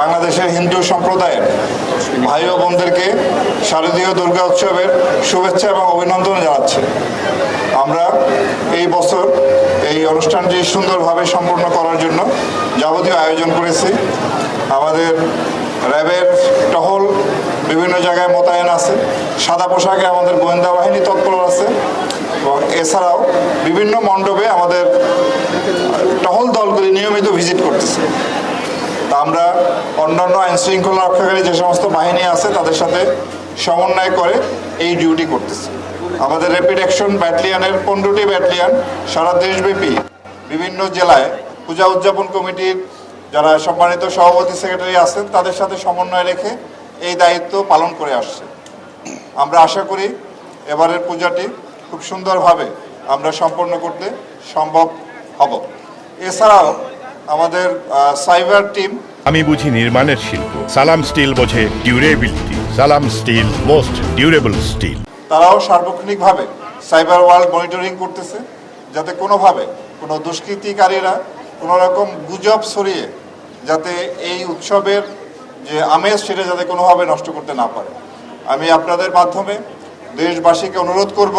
বাংলাদেশের হিন্দু সম্প্রদায়ের ভাই ও বোনদেরকে শারদীয় দুর্গা উৎসবের শুভেচ্ছা এবং অভিনন্দন জানাচ্ছি। আমরা এই বছর এই অনুষ্ঠানটি সুন্দরভাবে সম্পন্ন করার জন্য যাবতীয় আয়োজন করেছি। আমাদের র্যাবের টহল বিভিন্ন জায়গায় মোতায়েন আছে, সাদা পোশাকে আমাদের গোয়েন্দা বাহিনী তৎপর আছে এবং এছাড়াও বিভিন্ন মণ্ডপে আমাদের টহল দলগুলি নিয়মিত ভিজিট করতেছে। তা আমরা অন্যান্য আইনশৃঙ্খলা রক্ষাকারী যে সমস্ত বাহিনী আছে তাদের সাথে সমন্বয় করে এই ডিউটি করতেছে। আমাদের র্যাপিড অ্যাকশন ব্যাটালিয়নের 15টি ব্যাটালিয়ন সারা দেশব্যাপী বিভিন্ন জেলায় পূজা উদযাপন কমিটির যারা সম্মানিত সভাপতি সেক্রেটারি আছেন তাদের সাথে সমন্বয় রেখে এই দায়িত্ব পালন করে আসছে। আমরা আশা করি এবারের পূজাটি খুব সুন্দরভাবে আমরা সম্পন্ন করতে সম্ভব হব। এছাড়াও আমাদের সাইবার টিম, আমি বুঝি নির্মাণের শিল্প, সালাম স্টিল বোঝে ডিউরেবিলিটি। সালাম স্টিল, মোস্ট ডিউরেবল স্টিল। তারাও সার্বক্ষণিকভাবে সাইবার ওয়ার্ল্ড মনিটরিং করতেছে, যাতে কোনোভাবে কোনো দুষ্কৃতিকারীরা কোনো রকম গুজব ছড়িয়ে যাতে এই উৎসবের যে আমেজ সেটা যাতে কোনোভাবে নষ্ট করতে না পারে। আমি আপনাদের মাধ্যমে দেশবাসীকে অনুরোধ করব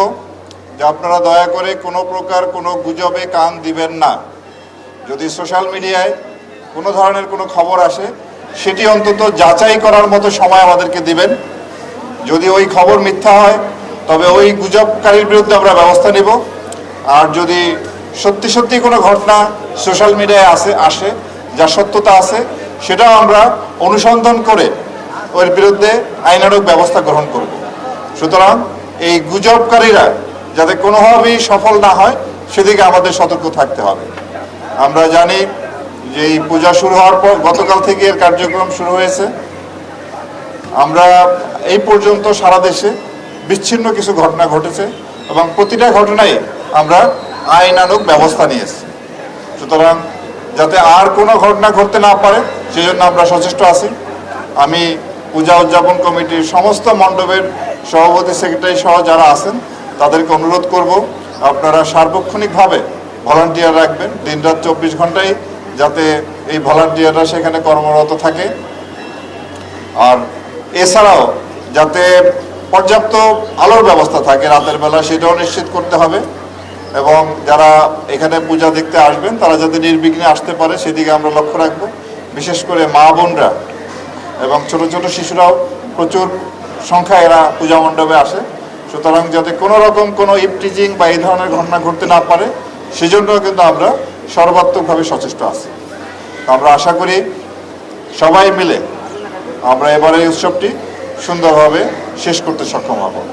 যে আপনারা দয়া করে কোনো প্রকার কোনো গুজবে কান দিবেন না। যদি সোশ্যাল মিডিয়ায় কোনো ধরনের কোনো খবর আসে সেটি অন্তত যাচাই করার মতো সময় আমাদেরকে দিবেন। যদি ওই খবর মিথ্যা হয় তবে ওই গুজবকারীর বিরুদ্ধে আমরা ব্যবস্থা নেব। আর যদি সত্যি সত্যি কোনো ঘটনা সোশ্যাল মিডিয়ায় আসে যা সত্যতা আছে সেটাও আমরা অনুসন্ধান করে ওর বিরুদ্ধে আইনানুগ ব্যবস্থা গ্রহণ করব। সুতরাং এই গুজবকারীরা যাতে কোনোভাবেই সফল না হয় সেদিকে আমাদের সতর্ক থাকতে হবে। আমরা জানি যে এই পূজা শুরু হওয়ার পর গতকাল থেকে এর কার্যক্রম শুরু হয়েছে। আমরা এই পর্যন্ত সারা দেশে বিচ্ছিন্ন কিছু ঘটনা ঘটেছে এবং প্রতিটা ঘটনায় আমরা আইনানুগ ব্যবস্থা নিয়েছি। সুতরাং যাতে আর কোনো ঘটনা ঘটতে না পারে সেজন্য আমরা সচেষ্ট আছি। আমি পূজা উদযাপন কমিটির সমস্ত মণ্ডপের সভাপতি সেক্রেটারি সহ যারা আছেন তাদেরকে অনুরোধ করব আপনারা সার্বক্ষণিকভাবে ভলান্টিয়ার রাখবেন। দিনরাত 24 ঘন্টায় যাতে এই ভলান্টিয়াররা সেখানে কর্মরত থাকে। আর এছাড়াও যাতে পর্যাপ্ত আলোর ব্যবস্থা থাকে রাতের বেলা সেটাও নিশ্চিত করতে হবে এবং যারা এখানে পূজা দেখতে আসবেন তারা যাতে নির্বিঘ্নে আসতে পারে সেদিকে আমরা লক্ষ্য রাখব। বিশেষ করে মা বোনরা এবং ছোট ছোট শিশুরাও প্রচুর সংখ্যায় এরা পূজা মণ্ডপে আসে। সুতরাং যাতে কোনো রকম কোনো ইপটিজিং বা এই ধরনের ঘটনা ঘটতে না পারে সেজন্য কিন্তু আমরা সর্বাত্মকভাবে সচেষ্ট আছি। আমরা আশা করি সবাই মিলে আমরা এবারে এই উৎসবটি সুন্দরভাবে শেষ করতে সক্ষম হব।